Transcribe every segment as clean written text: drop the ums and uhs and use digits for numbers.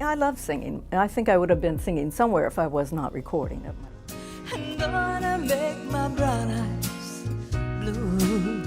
I love singing. I think I would have been singing somewhere if I was not recording it. I'm gonna make my brown eyes blue.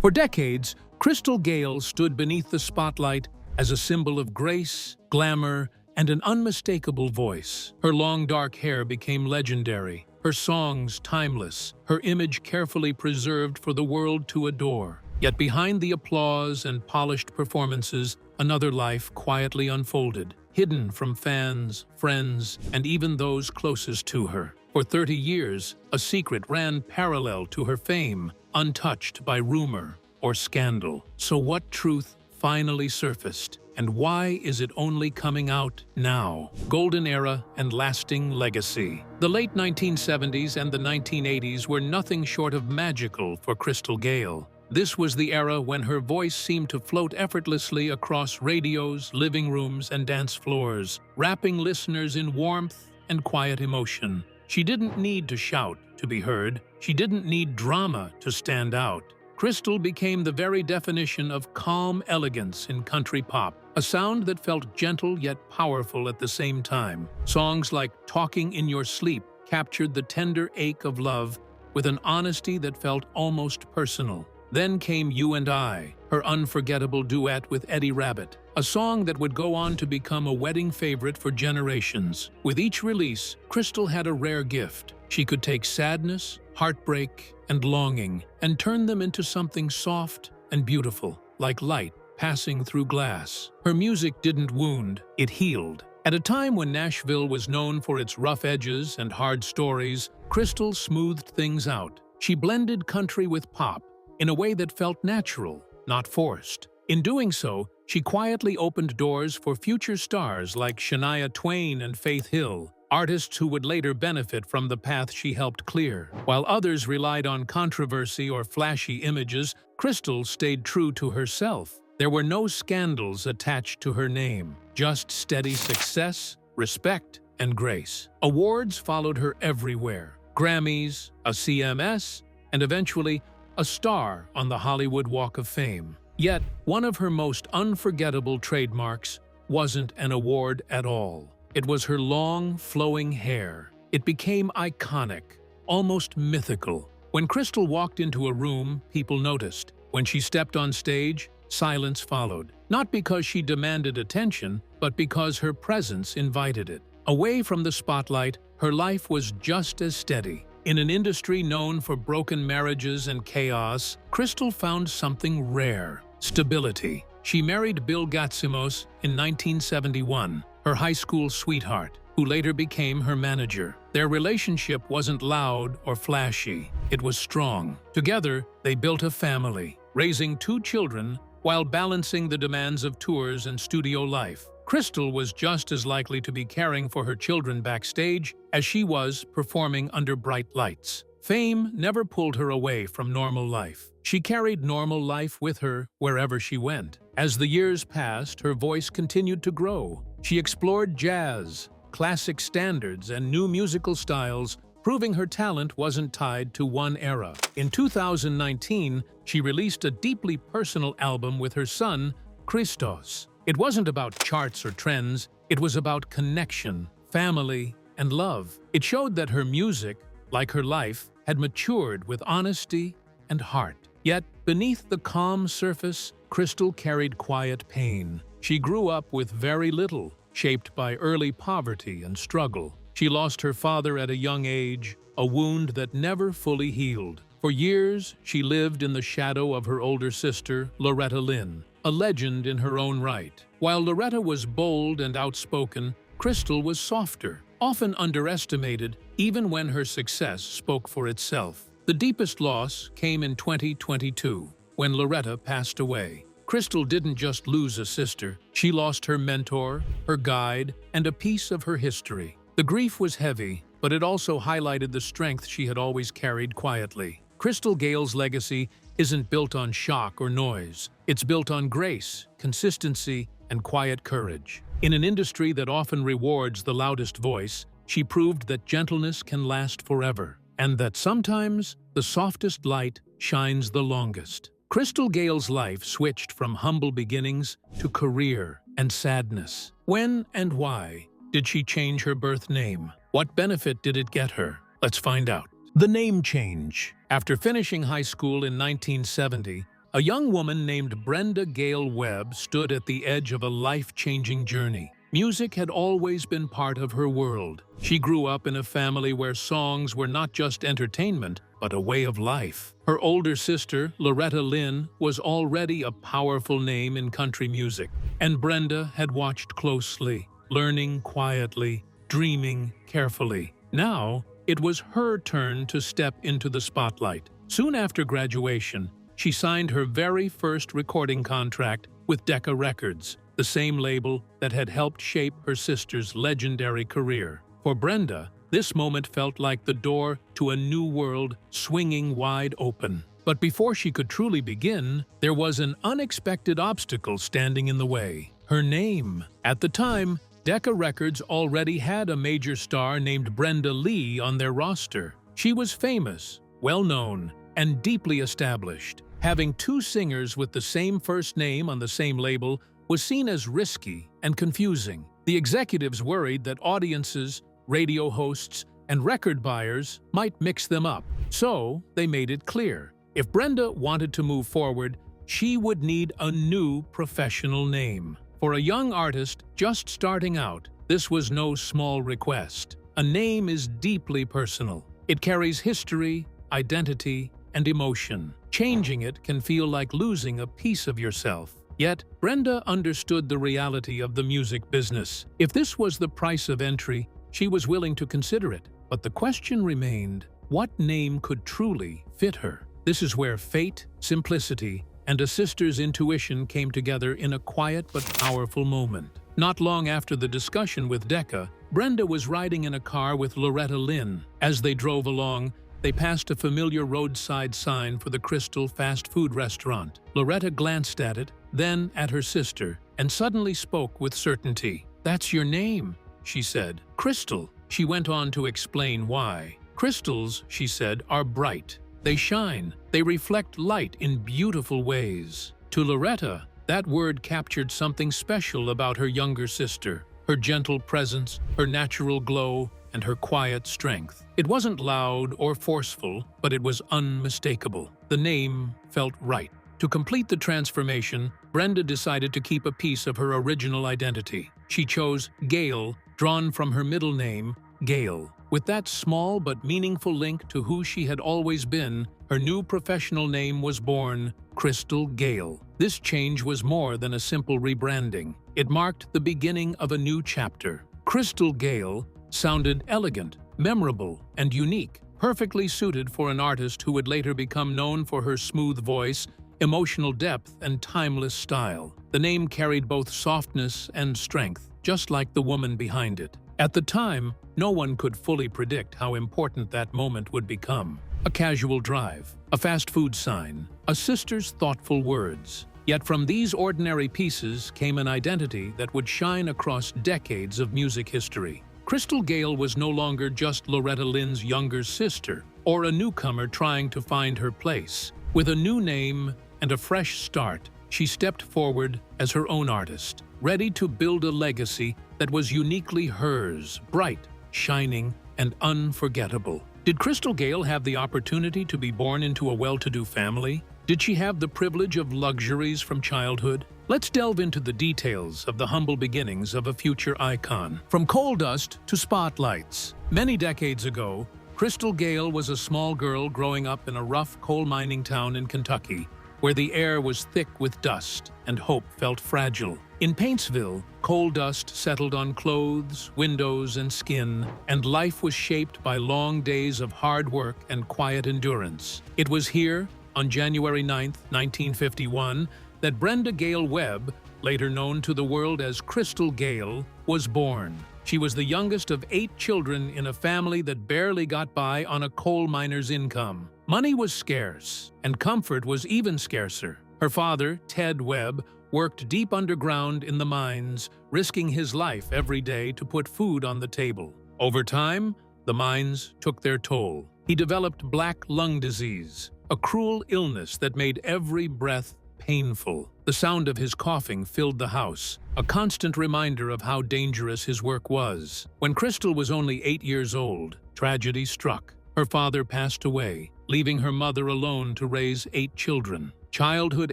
For decades, Crystal Gayle stood beneath the spotlight as a symbol of grace, glamour, and an unmistakable voice. Her long dark hair became legendary, her songs timeless, her image carefully preserved for the world to adore. Yet behind the applause and polished performances, another life quietly unfolded, hidden from fans, friends, and even those closest to her. For 30 years, a secret ran parallel to her fame, untouched by rumor or scandal. So what truth finally surfaced? And why is it only coming out now? Golden era and lasting legacy. The late 1970s and the 1980s were nothing short of magical for Crystal Gayle. This was the era when her voice seemed to float effortlessly across radios, living rooms, and dance floors, wrapping listeners in warmth and quiet emotion. She didn't need to shout to be heard. She didn't need drama to stand out. Crystal became the very definition of calm elegance in country pop, a sound that felt gentle yet powerful at the same time. Songs like Talking in Your Sleep captured the tender ache of love with an honesty that felt almost personal. Then came You and I, her unforgettable duet with Eddie Rabbitt, a song that would go on to become a wedding favorite for generations. With each release, Crystal had a rare gift. She could take sadness, heartbreak, and longing and turn them into something soft and beautiful, like light passing through glass. Her music didn't wound, it healed. At a time when Nashville was known for its rough edges and hard stories, Crystal smoothed things out. She blended country with pop in a way that felt natural, not forced. In doing so, she quietly opened doors for future stars like Shania Twain and Faith Hill, artists who would later benefit from the path she helped clear. While others relied on controversy or flashy images, Crystal stayed true to herself. There were no scandals attached to her name, just steady success, respect, and grace. Awards followed her everywhere: Grammys, a CMS, and eventually a star on the Hollywood Walk of Fame. Yet, one of her most unforgettable trademarks wasn't an award at all. It was her long, flowing hair. It became iconic, almost mythical. When Crystal walked into a room, people noticed. When she stepped on stage, silence followed. Not because she demanded attention, but because her presence invited it. Away from the spotlight, her life was just as steady. In an industry known for broken marriages and chaos, Crystal found something rare: stability. She married Bill Gatsimos in 1971, her high school sweetheart, who later became her manager. Their relationship wasn't loud or flashy, it was strong. Together, they built a family, raising 2 children while balancing the demands of tours and studio life. Crystal was just as likely to be caring for her children backstage as she was performing under bright lights. Fame never pulled her away from normal life. She carried normal life with her wherever she went. As the years passed, her voice continued to grow. She explored jazz, classic standards, and new musical styles, proving her talent wasn't tied to one era. In 2019, she released a deeply personal album with her son, Christos. It wasn't about charts or trends, it was about connection, family, and love. It showed that her music, like her life, had matured with honesty and heart. Yet, beneath the calm surface, Crystal carried quiet pain. She grew up with very little, shaped by early poverty and struggle. She lost her father at a young age, a wound that never fully healed. For years, she lived in the shadow of her older sister, Loretta Lynn, a legend in her own right. While Loretta was bold and outspoken, Crystal was softer, often underestimated, even when her success spoke for itself. The deepest loss came in 2022, when Loretta passed away. Crystal didn't just lose a sister, she lost her mentor, her guide, and a piece of her history. The grief was heavy, but it also highlighted the strength she had always carried quietly. Crystal Gayle's legacy isn't built on shock or noise. It's built on grace, consistency, and quiet courage. In an industry that often rewards the loudest voice, she proved that gentleness can last forever, and that sometimes the softest light shines the longest. Crystal Gayle's life switched from humble beginnings to career, and sadness. When and why did she change her birth name? What benefit did it get her? Let's find out. The name change. After finishing high school in 1970, a young woman named Brenda Gayle Webb stood at the edge of a life-changing journey. Music had always been part of her world. She grew up in a family where songs were not just entertainment, but a way of life. Her older sister, Loretta Lynn, was already a powerful name in country music, and Brenda had watched closely, learning quietly, dreaming carefully. Now, it was her turn to step into the spotlight. Soon after graduation, she signed her very first recording contract with Decca Records, the same label that had helped shape her sister's legendary career. For Brenda, this moment felt like the door to a new world swinging wide open. But before she could truly begin, there was an unexpected obstacle standing in the way: her name. At the time, Decca Records already had a major star named Brenda Lee on their roster. She was famous, well-known, and deeply established. Having two singers with the same first name on the same label was seen as risky and confusing. The executives worried that audiences, radio hosts, and record buyers might mix them up. So they made it clear: if Brenda wanted to move forward, she would need a new professional name. For a young artist just starting out, this was no small request. A name is deeply personal. It carries history, identity, and emotion. Changing it can feel like losing a piece of yourself. Yet, Brenda understood the reality of the music business. If this was the price of entry, she was willing to consider it. But the question remained: what name could truly fit her? This is where fate, simplicity, and a sister's intuition came together in a quiet but powerful moment. Not long after the discussion with Decca, Brenda was riding in a car with Loretta Lynn. As they drove along, they passed a familiar roadside sign for the Crystal fast food restaurant. Loretta glanced at it, then at her sister, and suddenly spoke with certainty. "That's your name," she said. "Crystal." She went on to explain why. "Crystals," she said, "are bright. They shine. They reflect light in beautiful ways." To Loretta, that word captured something special about her younger sister: her gentle presence, her natural glow, and her quiet strength. It wasn't loud or forceful, but it was unmistakable. The name felt right. To complete the transformation, Brenda decided to keep a piece of her original identity. She chose Gayle, drawn from her middle name, Gayle. With that small but meaningful link to who she had always been, her new professional name was born: Crystal Gayle. This change was more than a simple rebranding. It marked the beginning of a new chapter. Crystal Gayle sounded elegant, memorable, and unique, perfectly suited for an artist who would later become known for her smooth voice, emotional depth, and timeless style. The name carried both softness and strength, just like the woman behind it. At the time, no one could fully predict how important that moment would become. A casual drive, a fast food sign, a sister's thoughtful words. Yet from these ordinary pieces came an identity that would shine across decades of music history. Crystal Gayle was no longer just Loretta Lynn's younger sister, or a newcomer trying to find her place. With a new name and a fresh start, she stepped forward as her own artist, ready to build a legacy that was uniquely hers, bright, shining, and unforgettable. Did Crystal Gayle have the opportunity to be born into a well-to-do family? Did she have the privilege of luxuries from childhood? Let's delve into the details of the humble beginnings of a future icon. From coal dust to spotlights. Many decades ago, Crystal Gayle was a small girl growing up in a rough coal mining town in Kentucky, where the air was thick with dust and hope felt fragile. In Paintsville, coal dust settled on clothes, windows, and skin, and life was shaped by long days of hard work and quiet endurance. It was here, on January 9, 1951, that Brenda Gayle Webb, later known to the world as Crystal Gayle, was born. She was the youngest of 8 children in a family that barely got by on a coal miner's income. Money was scarce, and comfort was even scarcer. Her father, Ted Webb, worked deep underground in the mines, risking his life every day to put food on the table. Over time, the mines took their toll. He developed black lung disease, a cruel illness that made every breath painful. The sound of his coughing filled the house, a constant reminder of how dangerous his work was. When Crystal was only 8 years old, tragedy struck. Her father passed away, leaving her mother alone to raise 8 children. Childhood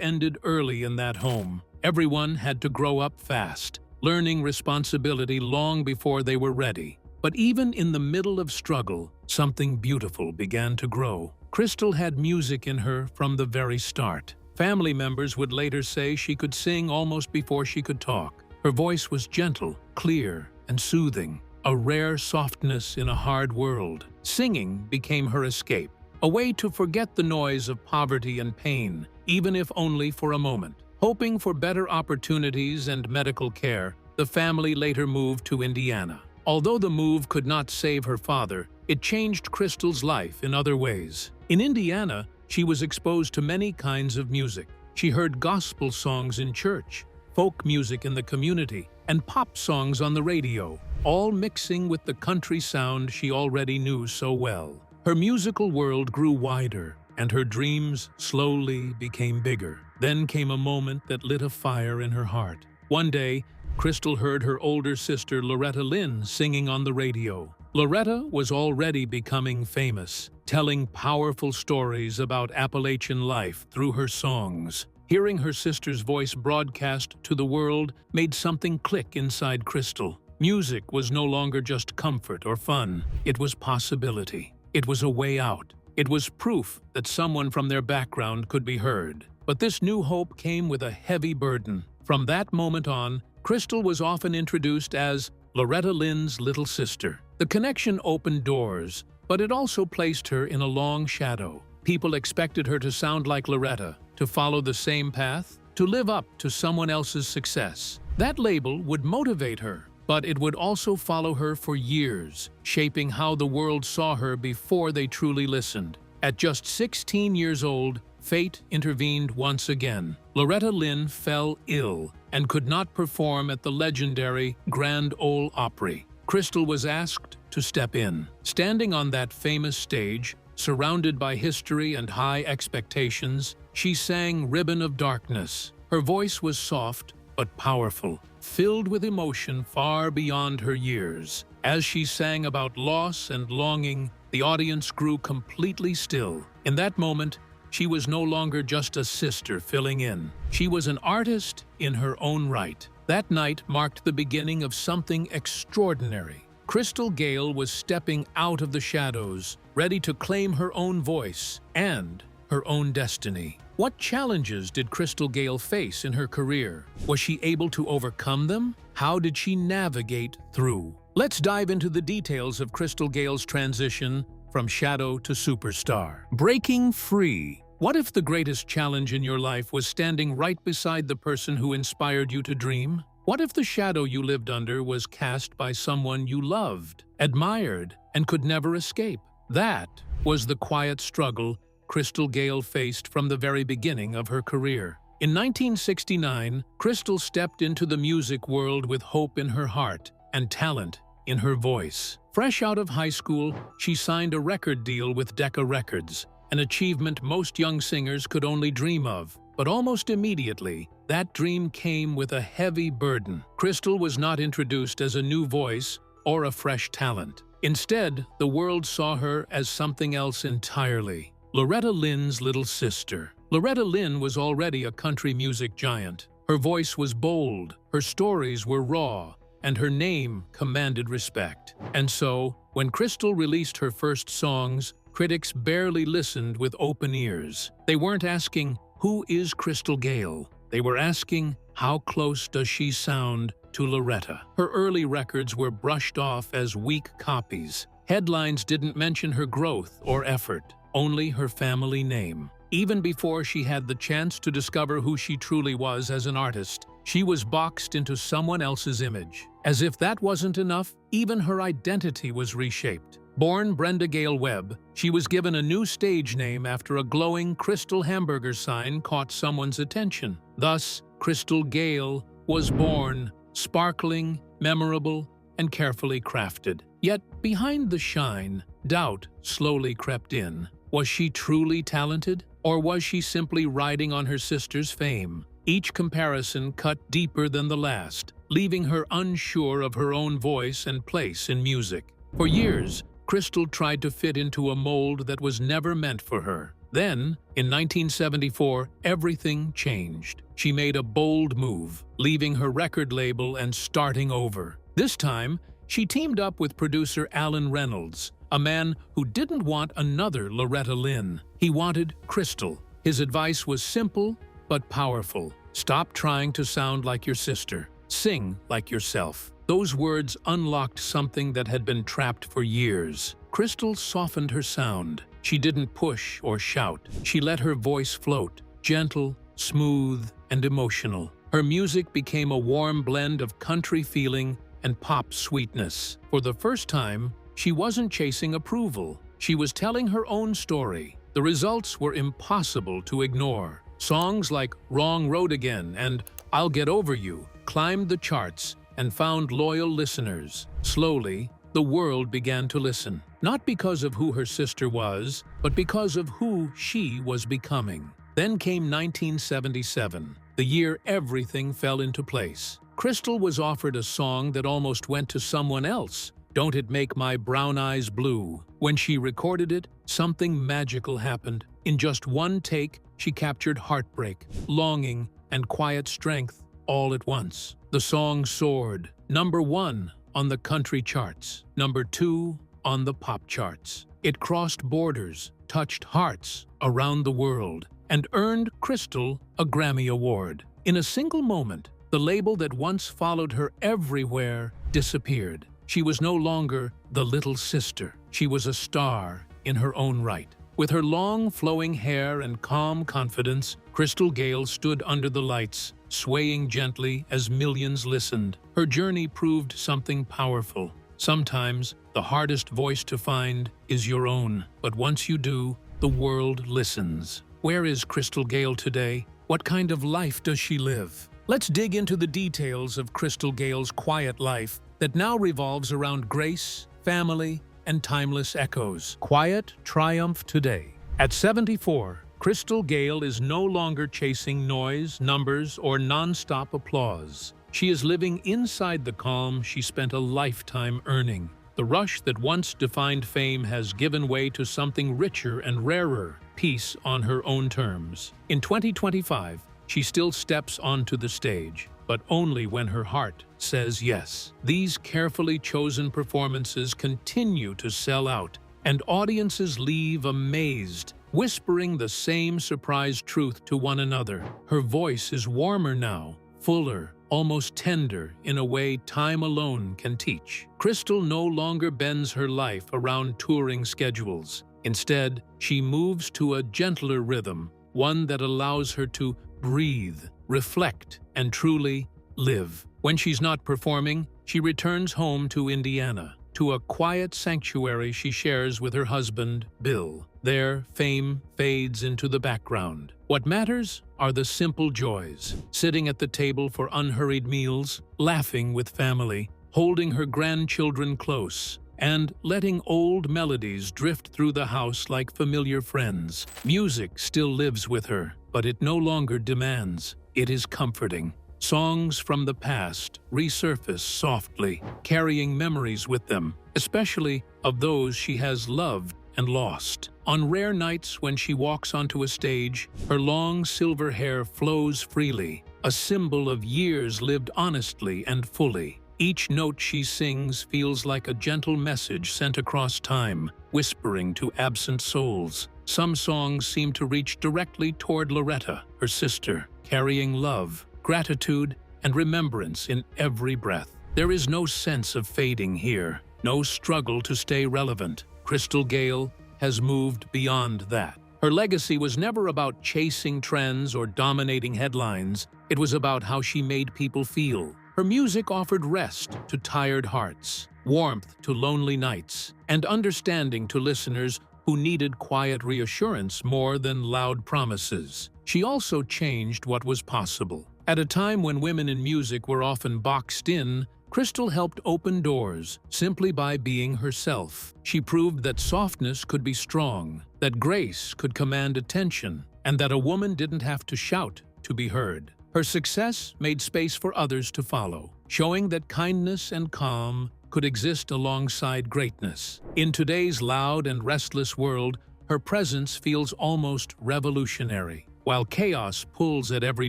ended early in that home. Everyone had to grow up fast, learning responsibility long before they were ready. But even in the middle of struggle, something beautiful began to grow. Crystal had music in her from the very start. Family members would later say she could sing almost before she could talk. Her voice was gentle, clear, and soothing, a rare softness in a hard world. Singing became her escape, a way to forget the noise of poverty and pain, even if only for a moment. Hoping for better opportunities and medical care, the family later moved to Indiana. Although the move could not save her father, it changed Crystal's life in other ways. In Indiana, she was exposed to many kinds of music. She heard gospel songs in church, folk music in the community, and pop songs on the radio, all mixing with the country sound she already knew so well. Her musical world grew wider, and her dreams slowly became bigger. Then came a moment that lit a fire in her heart. One day, Crystal heard her older sister Loretta Lynn singing on the radio. Loretta was already becoming famous, telling powerful stories about Appalachian life through her songs. Hearing her sister's voice broadcast to the world made something click inside Crystal. Music was no longer just comfort or fun. It was possibility. It was a way out. It was proof that someone from their background could be heard. But this new hope came with a heavy burden. From that moment on, Crystal was often introduced as Loretta Lynn's little sister. The connection opened doors, but it also placed her in a long shadow. People expected her to sound like Loretta, to follow the same path, to live up to someone else's success. That label would motivate her, but it would also follow her for years, shaping how the world saw her before they truly listened. At just 16 years old, fate intervened once again. Loretta Lynn fell ill and could not perform at the legendary Grand Ole Opry. Crystal was asked to step in. Standing on that famous stage, surrounded by history and high expectations, she sang Ribbon of Darkness. Her voice was soft but powerful, filled with emotion far beyond her years. As she sang about loss and longing, the audience grew completely still. In that moment, she was no longer just a sister filling in. She was an artist in her own right. That night marked the beginning of something extraordinary. Crystal Gayle was stepping out of the shadows, ready to claim her own voice and her own destiny. What challenges did Crystal Gayle face in her career? Was she able to overcome them? How did she navigate through? Let's dive into the details of Crystal Gayle's transition from shadow to superstar. Breaking free. What if the greatest challenge in your life was standing right beside the person who inspired you to dream? What if the shadow you lived under was cast by someone you loved, admired, and could never escape? That was the quiet struggle Crystal Gayle faced from the very beginning of her career. In 1969, Crystal stepped into the music world with hope in her heart and talent in her voice. Fresh out of high school, she signed a record deal with Decca Records, an achievement most young singers could only dream of. But almost immediately, that dream came with a heavy burden. Crystal was not introduced as a new voice or a fresh talent. Instead, the world saw her as something else entirely. Loretta Lynn's little sister. Loretta Lynn was already a country music giant. Her voice was bold, her stories were raw, and her name commanded respect. And so, when Crystal released her first songs, critics barely listened with open ears. They weren't asking, "Who is Crystal Gayle?" They were asking, "How close does she sound to Loretta?" Her early records were brushed off as weak copies. Headlines didn't mention her growth or effort, only her family name. Even before she had the chance to discover who she truly was as an artist, she was boxed into someone else's image. As if that wasn't enough, even her identity was reshaped. Born Brenda Gayle Webb, she was given a new stage name after a glowing Crystal hamburger sign caught someone's attention. Thus, Crystal Gayle was born, sparkling, memorable, and carefully crafted. Yet, behind the shine, doubt slowly crept in. Was she truly talented, or was she simply riding on her sister's fame? Each comparison cut deeper than the last, leaving her unsure of her own voice and place in music. For years, Crystal tried to fit into a mold that was never meant for her. Then, in 1974, everything changed. She made a bold move, leaving her record label and starting over. This time, she teamed up with producer Alan Reynolds, a man who didn't want another Loretta Lynn. He wanted Crystal. His advice was simple but powerful. Stop trying to sound like your sister. Sing like yourself. Those words unlocked something that had been trapped for years. Crystal softened her sound. She didn't push or shout. She let her voice float, gentle, smooth, and emotional. Her music became a warm blend of country feeling and pop sweetness. For the first time, she wasn't chasing approval. She was telling her own story. The results were impossible to ignore. Songs like Wrong Road Again and I'll Get Over You climbed the charts and found loyal listeners. Slowly, the world began to listen, not because of who her sister was, but because of who she was becoming. Then came 1977, the year everything fell into place. Crystal was offered a song that almost went to someone else, Don't It Make My Brown Eyes Blue. When she recorded it, something magical happened. In just one take, she captured heartbreak, longing, and quiet strength all at once. The song soared, #1 on the country charts, #2 on the pop charts. It crossed borders, touched hearts around the world, and earned Crystal a Grammy Award. In a single moment, the label that once followed her everywhere disappeared. She was no longer the little sister. She was a star in her own right. With her long, flowing hair and calm confidence, Crystal Gayle stood under the lights, swaying gently as millions listened. Her journey proved something powerful. Sometimes, the hardest voice to find is your own, but once you do, the world listens. Where is Crystal Gayle today? What kind of life does she live? Let's dig into the details of Crystal Gayle's quiet life that now revolves around grace, family, and timeless echoes. Quiet triumph today. At 74, Crystal Gayle is no longer chasing noise, numbers, or non-stop applause. She is living inside the calm she spent a lifetime earning. The rush that once defined fame has given way to something richer and rarer, peace on her own terms. In 2025, she still steps onto the stage, but only when her heart says yes. These carefully chosen performances continue to sell out, and audiences leave amazed, whispering the same surprise truth to one another. Her voice is warmer now, fuller, almost tender in a way time alone can teach. Crystal no longer bends her life around touring schedules. Instead, she moves to a gentler rhythm, one that allows her to breathe, reflect, and truly live. When she's not performing, she returns home to Indiana, to a quiet sanctuary she shares with her husband, Bill. There, fame fades into the background. What matters are the simple joys, sitting at the table for unhurried meals, laughing with family, holding her grandchildren close, and letting old melodies drift through the house like familiar friends. Music still lives with her, but it no longer demands. It is comforting. Songs from the past resurface softly, carrying memories with them, especially of those she has loved and lost. On rare nights when she walks onto a stage, her long silver hair flows freely, a symbol of years lived honestly and fully. Each note she sings feels like a gentle message sent across time, whispering to absent souls. Some songs seem to reach directly toward Loretta, her sister, carrying love, gratitude, and remembrance in every breath. There is no sense of fading here, no struggle to stay relevant. Crystal Gayle has moved beyond that. Her legacy was never about chasing trends or dominating headlines. It was about how she made people feel. Her music offered rest to tired hearts, warmth to lonely nights, and understanding to listeners who needed quiet reassurance more than loud promises. She also changed what was possible. At a time when women in music were often boxed in, Crystal helped open doors simply by being herself. She proved that softness could be strong, that grace could command attention, and that a woman didn't have to shout to be heard. Her success made space for others to follow, showing that kindness and calm could exist alongside greatness. In today's loud and restless world, her presence feels almost revolutionary. While chaos pulls at every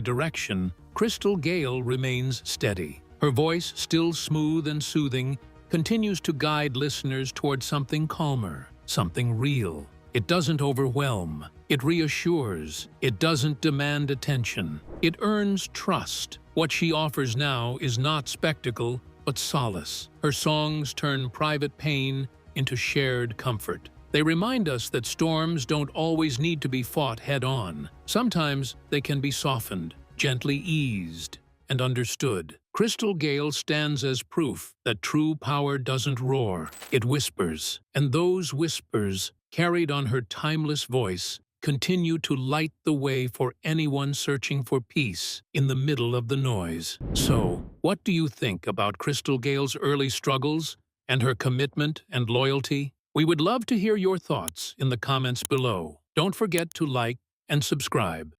direction, Crystal Gayle remains steady. Her voice, still smooth and soothing, continues to guide listeners toward something calmer, something real. It doesn't overwhelm. It reassures. It doesn't demand attention. It earns trust. What she offers now is not spectacle, but solace. Her songs turn private pain into shared comfort. They remind us that storms don't always need to be fought head-on. Sometimes they can be softened, gently eased, and understood. Crystal Gayle stands as proof that true power doesn't roar, it whispers. And those whispers, carried on her timeless voice, continue to light the way for anyone searching for peace in the middle of the noise. So, what do you think about Crystal Gayle's early struggles and her commitment and loyalty? We would love to hear your thoughts in the comments below. Don't forget to like and subscribe.